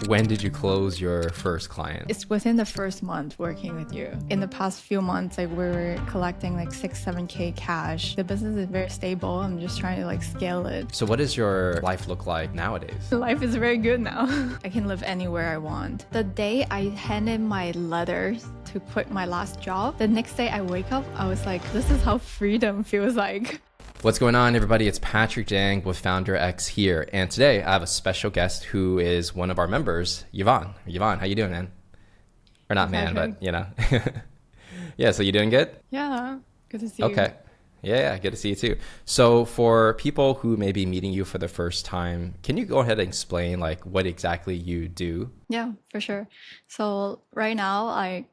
When did you close your first client? It's within the first month working with you. In the past few months, like we were collecting like 6-7K cash. The business is very stable. I'm just trying to like scale it. So what does your life look like nowadays? Life is very good now. I can live anywhere I want. The day I handed my letters to quit my last job, the next day I wake up, I was like, this is how freedom feels like. What's going on, everybody? It's Patrick Dang with Founder X here, and today I have a special guest who is one of our members, Yvonne. Yvonne, how you doing, man? Or not man, but you know. Yeah, so you doing good? Yeah, good to see you. Okay. Yeah, good to see you too. So for people who may be meeting you for the first time, can you go ahead and explain like what exactly you do? Yeah, for sure. So right now, I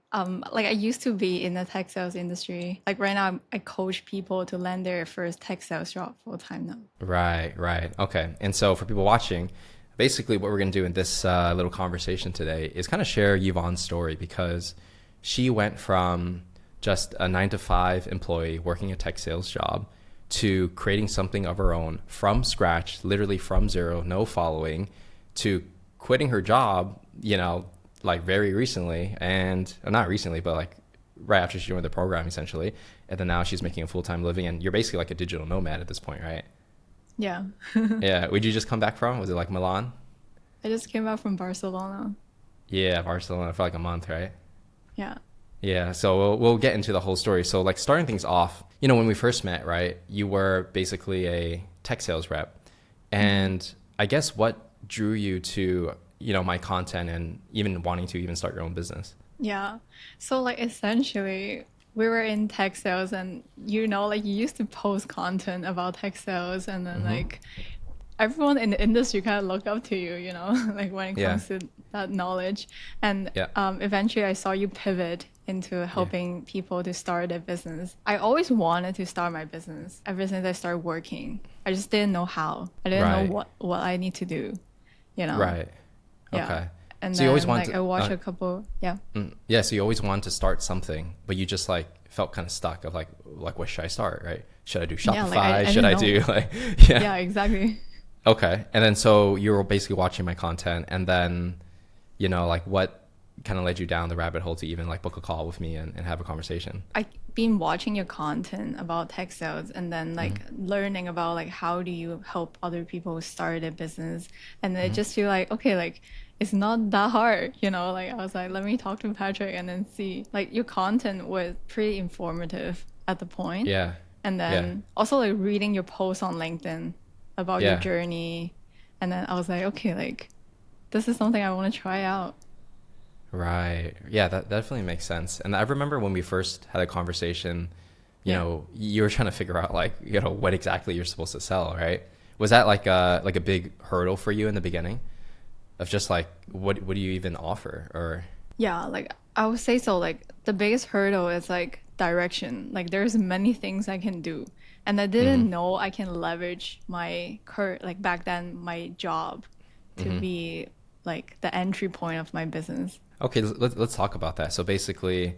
used to be in the tech sales industry. Like right now, I coach people to land their first tech sales job full time now. Right. Okay. And so for people watching, basically what we're going to do in this little conversation today is kind of share Yvonne's story, because she went from just a 9-to-5 employee working a tech sales job to creating something of her own from scratch, literally from zero, no following, to quitting her job, you know, like very recently, and not recently, but like right after she joined the program essentially. And then now she's making a full-time living, and you're basically like a digital nomad at this point, right? Yeah. Yeah. Would you just come back from? Was it like Milan? I just came back from Barcelona. Yeah, Barcelona for like a month, right? Yeah. Yeah, so we'll get into the whole story. So like starting things off, you know, when we first met, right, you were basically a tech sales rep. And I guess what drew you to, you know, my content and even wanting to even start your own business? Yeah. So like essentially we were in tech sales, and you know, like you used to post content about tech sales, and then like everyone in the industry kind of look up to you, you know, like when it comes to that knowledge. And eventually I saw you pivot into helping people to start a business. I always wanted to start my business ever since I started working. I just didn't know how. I didn't know what I need to do, you know? Right. Yeah. Okay. And So then you always wanted like to, I watched a couple, yeah, so you always wanted to start something, but you just like felt kind of stuck of like what should I start, right? Should I do Shopify? Yeah, like I Should I didn't do know. like, Yeah, exactly. Okay. And then so you were basically watching my content, and then, you know, like what kind of led you down the rabbit hole to even like book a call with me and have a conversation? I've been watching your content about tech sales, and then like learning about like how do you help other people start a business. And I just feel like, okay, like it's not that hard, you know, like I was like, let me talk to Patrick and then see. Like your content was pretty informative at the point. Yeah. And then also like reading your posts on LinkedIn about your journey. And then I was like, okay, like this is something I want to try out. Right. Yeah, that definitely makes sense. And I remember when we first had a conversation, you know, you were trying to figure out like, you know, what exactly you're supposed to sell, right? Was that like a big hurdle for you in the beginning of just like, what do you even offer? Or Yeah, like I would say so. Like the biggest hurdle is like direction. Like there's many things I can do, and I didn't know I can leverage my current, like back then, my job to be like the entry point of my business. Okay, let's talk about that. So basically,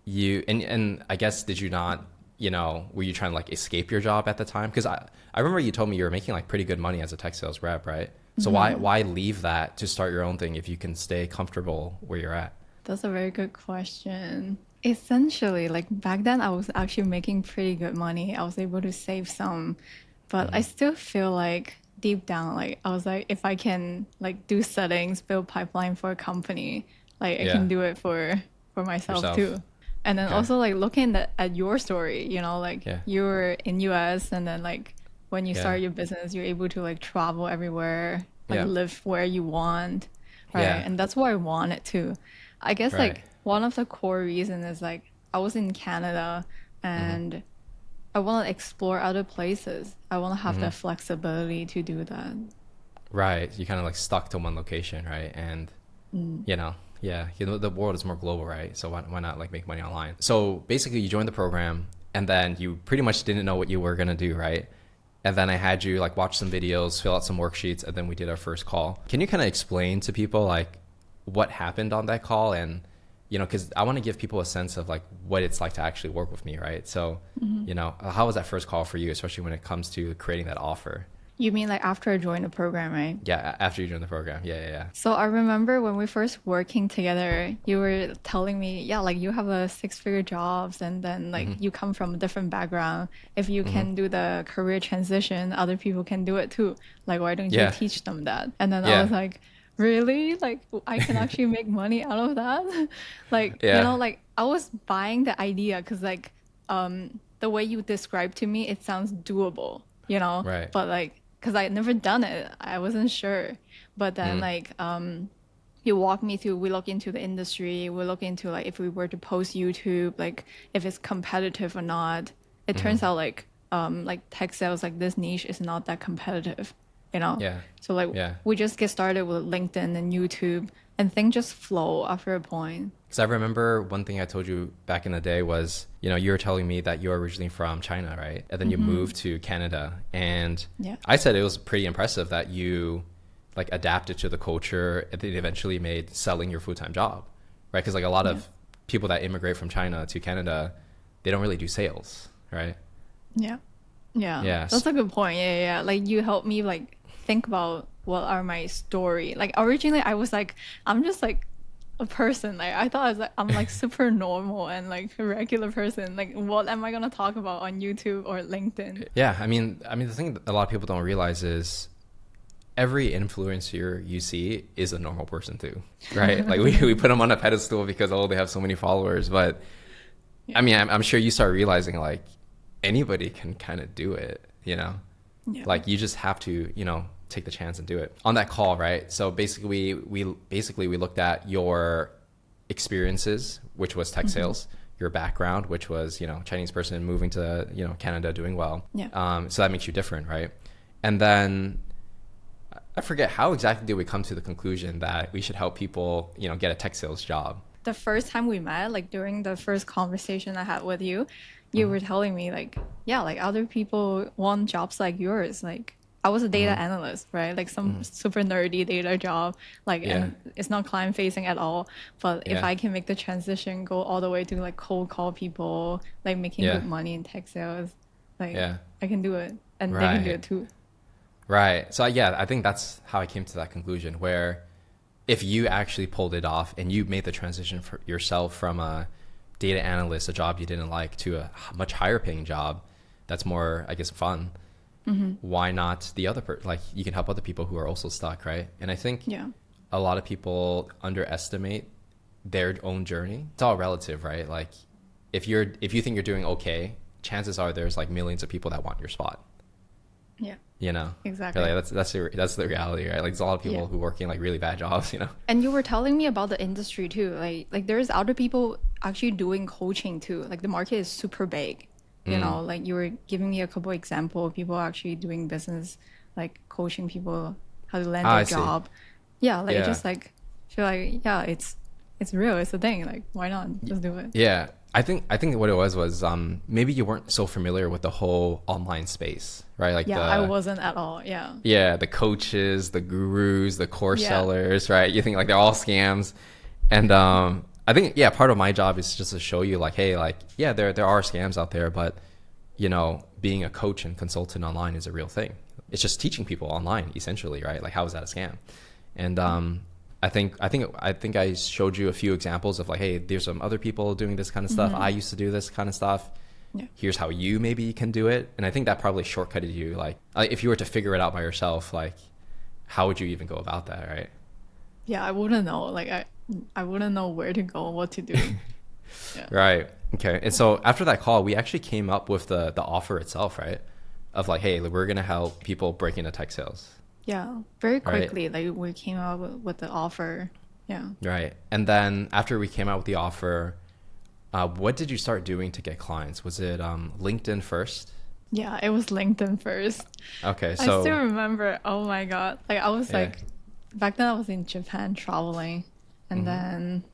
you and I guess, did you not, you know, were you trying to like escape your job at the time? Because I remember you told me you were making like pretty good money as a tech sales rep, right? So why leave that to start your own thing if you can stay comfortable where you're at? That's a very good question. Essentially, like back then, I was actually making pretty good money. I was able to save some, but I still feel like deep down, like I was like, if I can like do settings, build pipeline for a company, like I can do it for myself too. And then also like looking at your story, you know, like you were in US, and then like when you start your business, you're able to like travel everywhere, like live where you want, right? And that's what I wanted to. I guess like one of the core reasons is like I was in Canada, and I want to explore other places. I want to have the flexibility to do that. Right. You kind of like stuck to one location, right? And you know, you know, the world is more global, right? So why not like make money online? So basically you joined the program, and then you pretty much didn't know what you were going to do, right? And then I had you like watch some videos, fill out some worksheets, and then we did our first call. Can you kind of explain to people like what happened on that call? And, you know, because I want to give people a sense of like what it's like to actually work with me, right? So, you know, how was that first call for you, especially when it comes to creating that offer? You mean like after I joined the program, right? Yeah, after you joined the program. Yeah, yeah, yeah. So I remember when we first working together, you were telling me, yeah, like you have a six-figure jobs and then like Mm-hmm. you come from a different background. If you Mm-hmm. can do the career transition, other people can do it too. Like, why don't you Yeah, teach them that? And then I was yeah, like, really? Like I can actually make money out of that? Like, yeah. like I was buying the idea because like the way you described to me, it sounds doable, Right. but like because I had never done it, I wasn't sure. But then Mm-hmm. like you walk me through, we look into the industry, we look into like if we were to post YouTube, like if it's competitive or not. It Mm-hmm. turns out like tech sales, like this niche is not that competitive, you know. Yeah, So like yeah. we just get started with LinkedIn and YouTube and things just flow after a point. Because I remember one thing I told you back in the day was, you were telling me that you're originally from China, right? And then you moved to Canada. And Yeah. I said it was pretty impressive that you like adapted to the culture and then eventually made selling your full-time job, right? Because like a lot Yeah. of people that immigrate from China to Canada, they don't really do sales, right? Yeah. Yeah. Yes. That's a good point. Yeah, yeah. Like you helped me like think about what are my story. Like originally I was like, I'm just like a person. Like I thought I was like I'm like super normal and like a regular person. Like what am I gonna talk about on YouTube or LinkedIn? Yeah, I mean, the thing that a lot of people don't realize is every influencer you see is a normal person too, right? Like we put them on a pedestal because they have so many followers, but I Yeah. mean, I'm sure you start realizing like anybody can kind of do it, you know? Yeah. Like you just have to, take the chance and do it. On that call, right? So basically we looked at your experiences, which was tech sales, your background, which was, Chinese person moving to, Canada doing well. Yeah. So that makes you different, right? And then I forget how exactly did we come to the conclusion that we should help people, get a tech sales job. The first time we met, like during the first conversation I had with you, you were telling me like, yeah, like other people want jobs like yours. Like I was a data analyst, right? Like some super nerdy data job, like Yeah. and it's not client facing at all. But if Yeah. I can make the transition, go all the way to like cold call people, like making Yeah. good money in tech sales, like Yeah. I can do it, and they can do Right. it too. Right. So yeah, I think that's how I came to that conclusion where if you actually pulled it off and you made the transition for yourself from a data analyst, a job you didn't like, to a much higher paying job that's more, I guess, fun, why not the other person? Like you can help other people who are also stuck, right? And I think Yeah. a lot of people underestimate their own journey. It's all relative, right? Like if you think you're doing okay, chances are there's like millions of people that want your spot. Yeah. Exactly. Exactly. That's the reality, right? Like there's a lot of people Yeah. who working like really bad jobs. And you were telling me about the industry too. Like there's other people actually doing coaching too. Like the market is super big. Like you were giving me a couple example of people actually doing business, like coaching people how to land Ah, their I see. job. Yeah, like Yeah. just like feel like yeah, it's real, it's a thing. Like why not? Just do it. Yeah. I think what it was maybe you weren't so familiar with the whole online space, right? Like Yeah, I wasn't at all. Yeah. the coaches, the gurus, the course Yeah. sellers, right? You think like they're all scams. And I think part of my job is just to show you like, hey, like there are scams out there, but being a coach and consultant online is a real thing. It's just teaching people online essentially, right? Like how is that a scam? And I think I showed you a few examples of like, hey, there's some other people doing this kind of stuff. I used to do this kind of stuff. Yeah. Here's how you maybe can do it. And I think that probably shortcutted you. Like if you were to figure it out by yourself, like how would you even go about that, right? Yeah, I wouldn't know. Like I wouldn't know where to go, what to do. Yeah. Right. Okay. And so after that call, we actually came up with the offer itself, right? Of like, hey, we're gonna help people break into tech sales. Yeah, very Right. quickly, like we came out with the offer. Yeah. Right. And then after we came out with the offer, what did you start doing to get clients? Was it LinkedIn first? Yeah, it was LinkedIn first. Okay. I So still remember, oh my God. Like I was Yeah. like, back then I was in Japan traveling. And Mm-hmm. then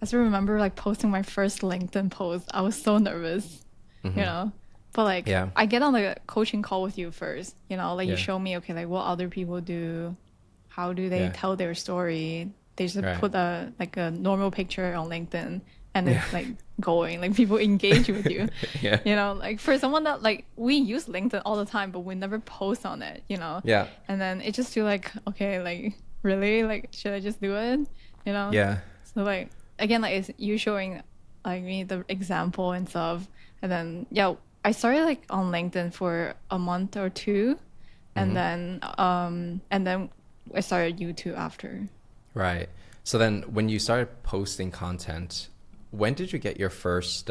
I still remember like posting my first LinkedIn post. I was so nervous, But like Yeah. I get on a coaching call with you first, like you Yeah. show me, okay, like what other people do, how do they Yeah. tell their story? They just Right. put a normal picture on LinkedIn and it's like going, like people engage with you. Yeah. You know, like for someone that like we use LinkedIn all the time, but we never post on it, you know? Yeah. And then it just feel like, okay, like really? Like should I just do it? You know? Yeah. So like again, like it's you showing like me the example and stuff. And then yeah, I started like on LinkedIn for a month or two, and then I started YouTube after. Right. So then when you started posting content, when did you get your first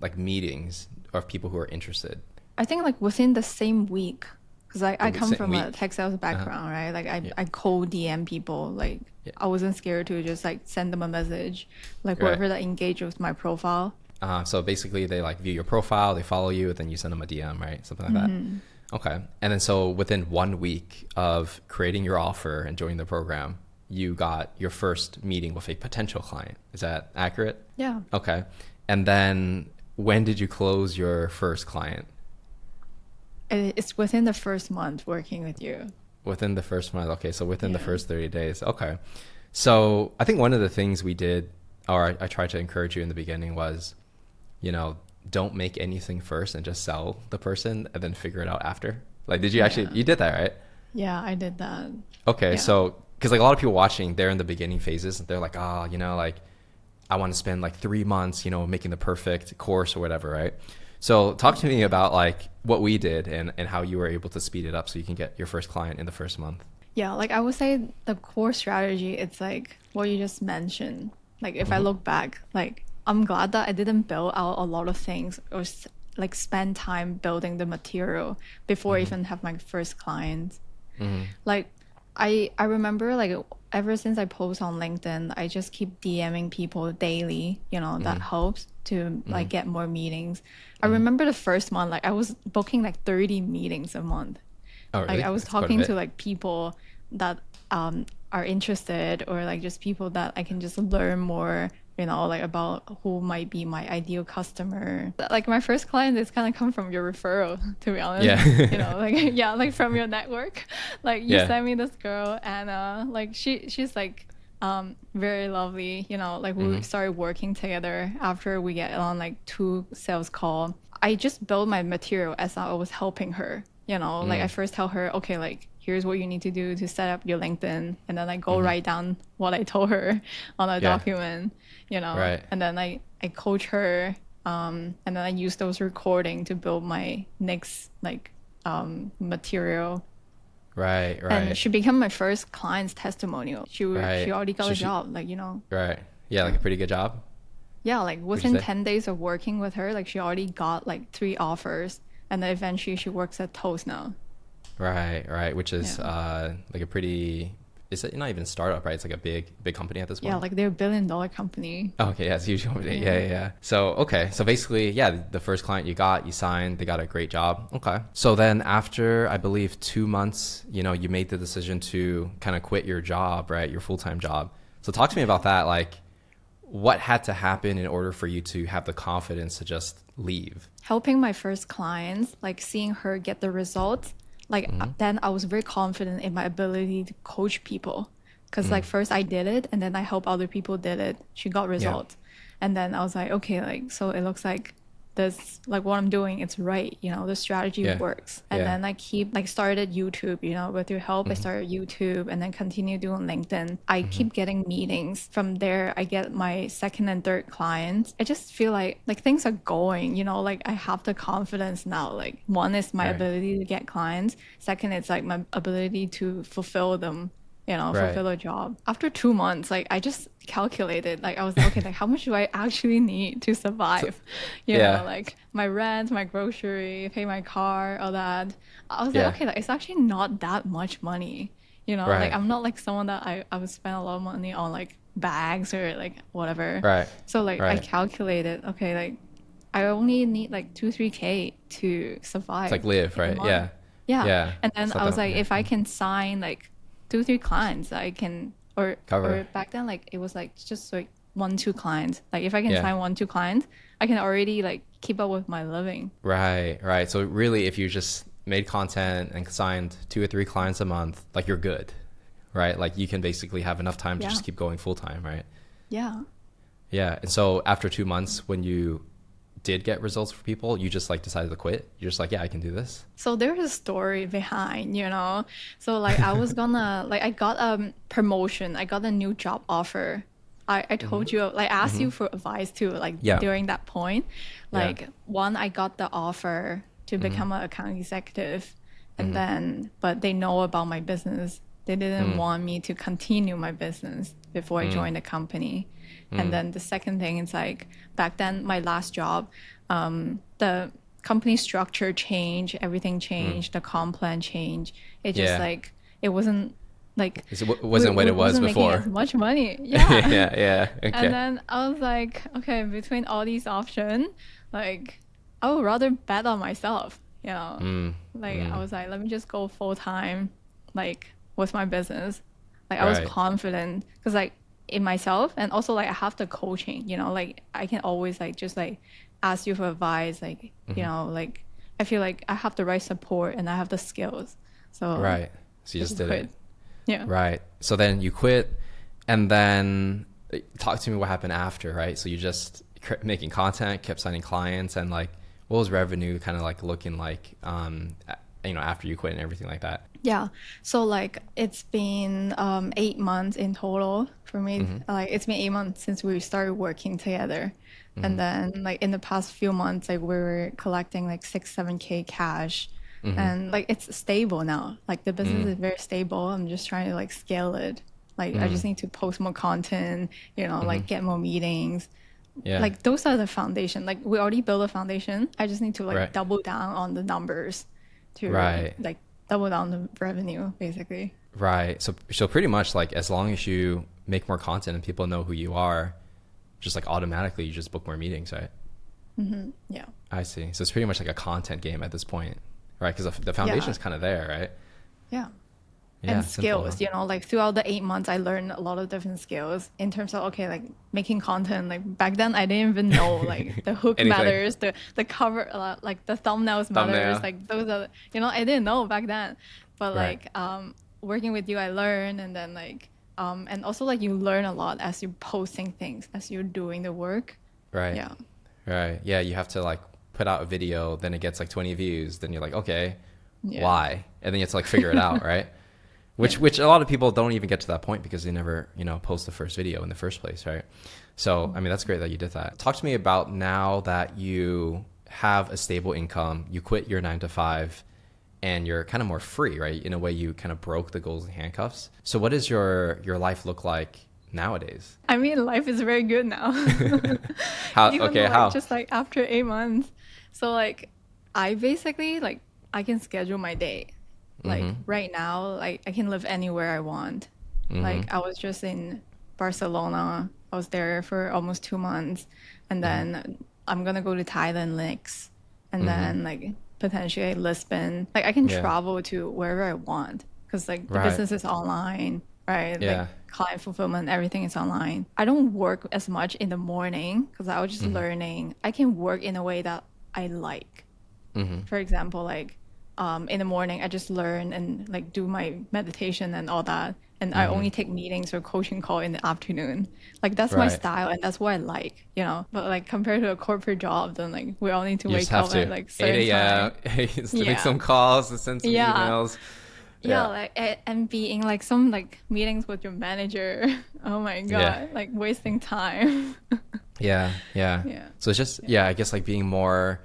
like meetings of people who are interested? I think like within the same week, because I come Same from a week? tech sales background, right? Like I cold DM people, like Yeah. I wasn't scared to just like send them a message, like Right. whoever that engaged with my profile. So basically they like view your profile, they follow you, and then you send them a DM, right? Something like that. Okay. And then so within 1 week of creating your offer and joining the program, you got your first meeting with a potential client. Is that accurate? Yeah. Okay. And then when did you close your first client? It's within the first month working with you. Within the first month. Okay. So within the Yeah. first 30 days. Okay. So I think one of the things we did, or I tried to encourage you in the beginning was, you know, don't make anything first and just sell the person and then figure it out after. Like, did you actually, you did that, right? Yeah, I did that. Okay. Yeah. So, because like a lot of people watching, they're in the beginning phases. They're like, oh, you know, like I want to spend like 3 months, you know, making the perfect course or whatever, right? So talk to me about like what we did and how you were able to speed it up so you can get your first client in the first month. Yeah, like I would say the core strategy, it's like what you just mentioned. Like if I look back, like I'm glad that I didn't build out a lot of things or like spend time building the material before I even have my first client. Like I remember like ever since I post on LinkedIn, I just keep DMing people daily, you know, that helps to like get more meetings. I remember the first month, like I was booking like 30 meetings a month. Oh, really? Like I was That's quite a talking bit. to like people that are interested, or like just people that I can just learn more, you know, like about who might be my ideal customer. Like my first client is kind of come from your referral, to be honest. Yeah. You know, like yeah, like from your network. Like you Yeah. sent me this girl, and like she's like very lovely, you know, like we started working together after we get on like 2 sales call. I just built my material as I was helping her, you know, like I first tell her, okay, like here's what you need to do to set up your LinkedIn, and then I go write down what I told her on a document, you know. Right. And then I coach her, and then I use those recording to build my next like material. Right. Right. And she became my first client's testimonial. She Right. already got So a she- job, like, you know. Right. Yeah. Like a pretty good job. Yeah, like you within say? 10 days of working with her, like she already got like 3 offers, and then eventually she works at Toast now. Right. Right. Which is Yeah. like a pretty, is it not even a startup, right? It's like a big company at this point. Yeah, like they're $1 billion company. Oh, okay, yeah, it's a huge company. Yeah. So, okay. So basically, yeah, the first client you got, you signed, they got a great job. Okay. So then after, I believe 2 months, you know, you made the decision to kind of quit your job, right? Your full-time job. So talk to me about that. Like, what had to happen in order for you to have the confidence to just leave? Helping my first clients, like seeing her get the results, like then I was very confident in my ability to coach people. Because like first I did it, and then I help other people did it. She got results. And then I was like, okay, like, so it looks like this, like what I'm doing, it's right, you know, the strategy Yeah. works. And Yeah. then I keep like started YouTube, you know, with your help, I started YouTube, and then continue doing LinkedIn. I keep getting meetings. From there, I get my second and third clients. I just feel like things are going, you know, like I have the confidence now. Like one is my Right. ability to get clients. Second, it's like my ability to fulfill them, you know, Right. fulfill a job. After 2 months, like I just calculated, like I was like, okay, like how much do I actually need to survive? You yeah. know, like my rent, my grocery, pay my car, all that. I was Yeah. like, okay, like it's actually not that much money. You know, Right. like I'm not like someone that I would spend a lot of money on like bags or like whatever. Right. So like I Right. calculated, okay, like I only need like 2-3K to survive. It's like live, in a right? month. Yeah. Yeah. Yeah. And then It's not I was that- like, yeah. if I can sign like 2-3 clients, I can Cover. or back then like it was like just like 1-2 clients. Like if I can Yeah. sign 1-2 clients, I can already like keep up with my living. Right. Right. So really, if you just made content and signed 2 or 3 clients a month, like you're good, right? Like you can basically have enough time to Yeah. just keep going full time, right? Yeah. Yeah. And so after 2 months, when you did get results for people, you just like decided to quit. You're just like, yeah, I can do this. So there's a story behind, you know. So like I was gonna like I got a promotion. I got a new job offer. I told you like asked you for advice too, like Yeah. during that point. Yeah. Like one, I got the offer to become an account executive, and then but they know about my business. They didn't want me to continue my business before I joined the company. And then the second thing is like back then my last job, the company structure changed, everything changed, the comp plan changed. It just Yeah. like it wasn't like It wasn't what it was wasn't making as before. much money. Yeah. Yeah. Yeah. Okay. And then I was like, okay, between all these options, like I would rather bet on myself, you know. Like I was like, let me just go full time, like with my business. Like I was Right. confident because like in myself, and also like I have the coaching, you know, like I can always like just like ask you for advice, like you know, like I feel like I have the right support and I have the skills. So Right. So you just just did quit. it. Yeah. Right. So then you quit, and then talk to me what happened after, right? So you just making content, kept signing clients, and like what was revenue kind of like looking like, after you quit and everything like that? Yeah. So like it's been 8 months in total for me. Like it's been 8 months since we started working together. And then like in the past few months, like we were collecting like 6, 7K cash. And like it's stable now. Like the business is very stable. I'm just trying to like scale it. Like I just need to post more content, you know, like get more meetings. Yeah. Like those are the foundation. Like we already built a foundation. I just need to like Right. double down on the numbers to Right. like double down the revenue basically. Right. So pretty much like as long as you make more content and people know who you are, just like automatically you just book more meetings, right? Yeah. I see. So it's pretty much like a content game at this point, right? Because the foundation is kind of there, right? Yeah. Yeah. And Simple, skills, huh? you know, like throughout the 8 months, I learned a lot of different skills in terms of, okay, like making content. Like back then, I didn't even know like the hook Anything. matters, the cover, like the thumbnails Thumbnail. matters. Like those are, you know, I didn't know back then. But Right. like working with you, I learned. And then like, and also like you learn a lot as you're posting things, as you're doing the work. Right. Yeah. Right. Yeah. You have to like put out a video, then it gets like 20 views. Then you're like, okay, Yeah. why? And then you have to like figure it out, right? Which a lot of people don't even get to that point because they never, post the first video in the first place, right? So, I mean, that's great that you did that. Talk to me about now that you have a stable income, you quit your 9 to 5, and you're kind of more free, right? In a way, you kind of broke the golden handcuffs. So what does your life look like nowadays? I mean, life is very good now. How? Even Okay, though, how? like, just like after 8 months. So like I basically like I can schedule my day. Like right now, like I can live anywhere I want. Like I was just in Barcelona. I was there for almost 2 months, and then I'm gonna go to Thailand next, and then like potentially Lisbon. Like I can Yeah. travel to wherever I want because like the Right. business is online, right? Yeah. Like client fulfillment, everything is online. I don't work as much in the morning because I was just learning. I can work in a way that I like. For example, like in the morning, I just learn and like do my meditation and all that. And I only take meetings or coaching call in the afternoon. Like that's my Right. style and that's what I like, you know. But like compared to a corporate job, then like we all need to You wake just have up to at like certain 8 a.m. time. to make Yeah. some calls, to send some Yeah. emails. Yeah, like and being like some like meetings with your manager. Oh my God, Yeah. like wasting time. Yeah, yeah. Yeah. So it's just, yeah, I guess like being more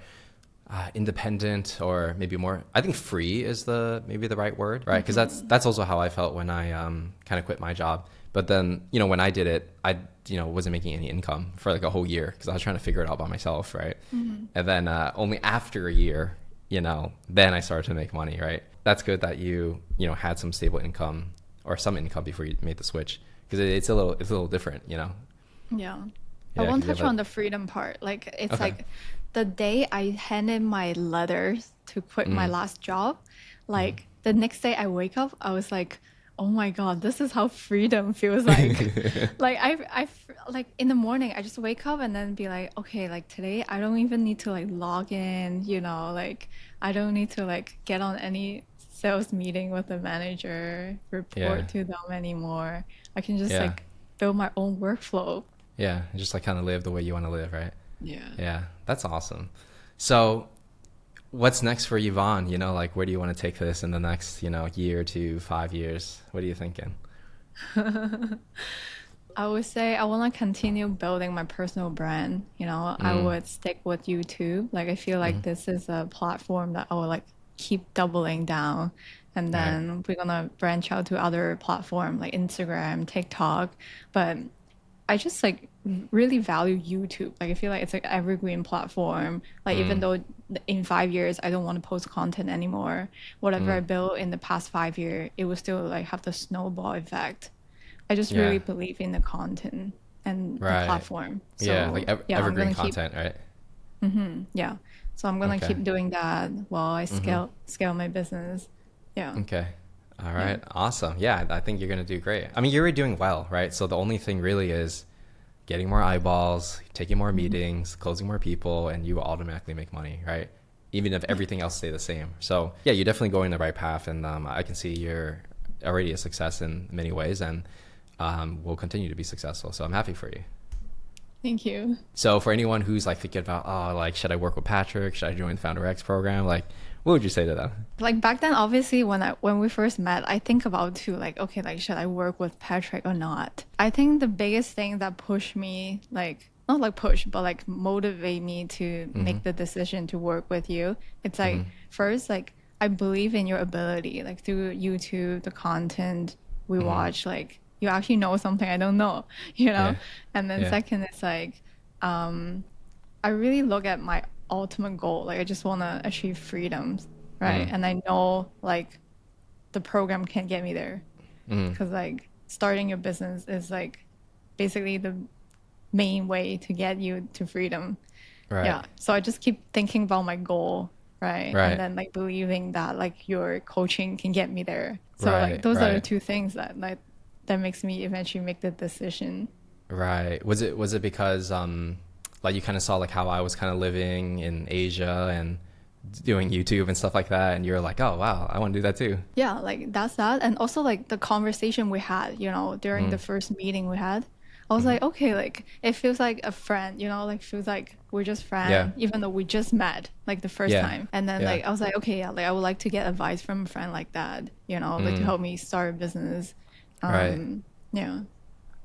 independent, or maybe more, I think free is maybe the right word, right? Because that's also how I felt when I kind of quit my job. But then, when I did it, I, wasn't making any income for like a whole year because I was trying to figure it out by myself, right? And then only after a year, then I started to make money, right? That's good that you had some stable income or some income before you made the switch, because it's a little different, Yeah. Yeah, I won't 'cause you touch have on the freedom part. Like it's Okay. like the day I handed my letters to quit my last job, like the next day I wake up, I was like, oh my God, this is how freedom feels like. Like like in the morning, I just wake up and then be like, okay, like today I don't even need to like log in, like I don't need to like get on any sales meeting with the manager, report Yeah. to them anymore. I can just Yeah. like build my own workflow. Yeah. Just like kind of live the way you want to live, right? Yeah. Yeah. That's awesome. So what's next for Yvonne? You know, like where do you want to take this in the next, you know, year to 5 years? What are you thinking? I would say I want to continue building my personal brand. You know, I Mm. would stick with YouTube. Like, I feel like Mm. this is a platform that I would like keep doubling down. And Right. then we're gonna branch out to other platform like Instagram, TikTok. But I just like really value YouTube. Like I feel like it's like evergreen platform. Like even Mm. though in 5 years I don't want to post content anymore, whatever I Mm. built in the past 5 years, it will still like have the snowball effect. I just really Yeah. believe in the content and the Right. platform. Yeah. Like So yeah, I'm evergreen gonna keep content, right? yeah. So I'm gonna Okay. keep doing that while I Mm-hmm. scale my business. Yeah. Okay. All Yeah. right. Awesome. Yeah, I think you're going to do great. I mean, you're already doing well, right? So the only thing really is getting more eyeballs, taking more meetings, closing more people, and you will automatically make money, right? Even if everything else stay the same. So yeah, you're definitely going the right path, and I can see you're already a success in many ways, and will continue to be successful. So I'm happy for you. Thank you. So for anyone who's like thinking about, oh, like, should I work with Patrick? Should I join the Founder X program? Like, what would you say to them? Like back then, obviously, when we first met, I think about too, like, okay, like should I work with Patrick or not? I think the biggest thing that pushed me, like not like push, but like motivate me to Mm-hmm. make the decision to work with you. It's like Mm-hmm. first, like I believe in your ability, like through YouTube, the content we Mm-hmm. watch, like you actually know something I don't know, you know? Yeah. And then Yeah. second, it's like I really look at my ultimate goal. Like I just want to achieve freedoms, right? Mm-hmm. And I know like the program can get me there Mm-hmm. because like starting your business is like basically the main way to get you to freedom. Right. Yeah. So I just keep thinking about my goal, right? And Right. then like believing that like your coaching can get me there. So like Right. those are the Right. two things that makes me eventually make the decision. Right. Was it because like you kind of saw like how I was kind of living in Asia and doing YouTube and stuff like that, and you're like, oh wow, I want to do that too. Yeah, like that's that. And also like the conversation we had, you know, during the Mm. first meeting we had, I was Mm-hmm. like, okay, like it feels like a friend, you know, like feels like we're just Yeah. friends, even though we just met like the first Yeah. time. And then Yeah. like I was like, okay, yeah, like I would like to get advice from a friend like that, you know, like to Mm. help me start a business. Right. Yeah.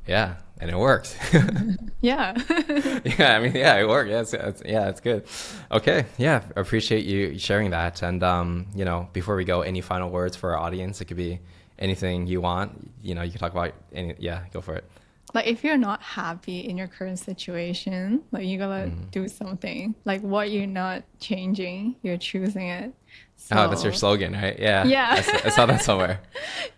Yeah. And it worked. Yeah. Yeah, I mean, yeah, it worked. Yeah, it's good. Okay, yeah, I appreciate you sharing that. And you know, before we go, any final words for our audience? It could be anything you want. You know, you can talk about any. Yeah, go for it. Like if you're not happy in your current situation, like you gotta do something. Like what you're not changing, you're choosing it. Oh, that's your So slogan, right? Yeah, yeah. I saw that somewhere.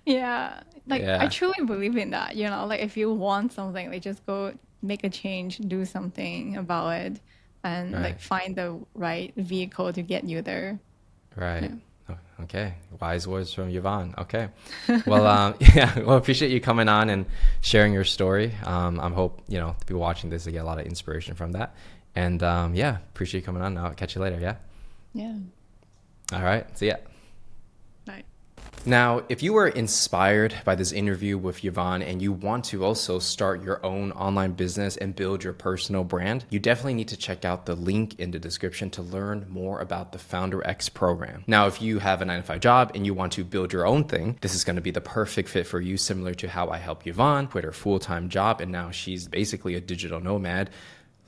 Yeah. Like I Yeah, truly believe in that, you know, like if you want something, like just go make a change, do something about it and right, like find the right vehicle to get you there. right. Yeah. Oh, okay, wise words from Yvonne. Okay, well, yeah, well, appreciate you coming on and sharing your story. I hope you know the people watching this they get a lot of inspiration from that. And yeah, appreciate you coming on. I'll catch you later. Yeah. Yeah. All right. See ya. Right. Now, if you were inspired by this interview with Yvonne and you want to also start your own online business and build your personal brand, you definitely need to check out the link in the description to learn more about the Founder X program. Now, if you have a 9-to-5 job and you want to build your own thing, this is going to be the perfect fit for you, similar to how I helped Yvonne quit her full-time job and now she's basically a digital nomad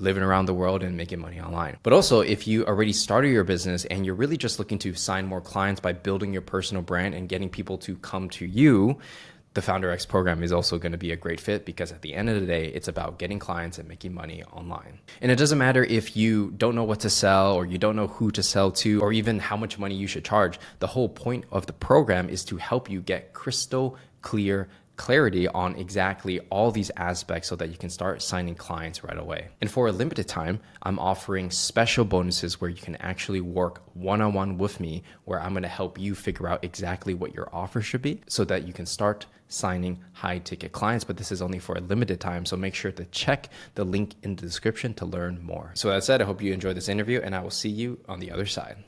living around the world and making money online. But also, if you already started your business and you're really just looking to sign more clients by building your personal brand and getting people to come to you, the Founder X program is also going to be a great fit because at the end of the day, it's about getting clients and making money online. And it doesn't matter if you don't know what to sell or you don't know who to sell to or even how much money you should charge. The whole point of the program is to help you get crystal clear clarity on exactly all these aspects so that you can start signing clients right away. And for a limited time, I'm offering special bonuses where you can actually work one-on-one with me, where I'm going to help you figure out exactly what your offer should be so that you can start signing high ticket clients. But this is only for a limited time, so make sure to check the link in the description to learn more. So that said, I hope you enjoyed this interview and I will see you on the other side.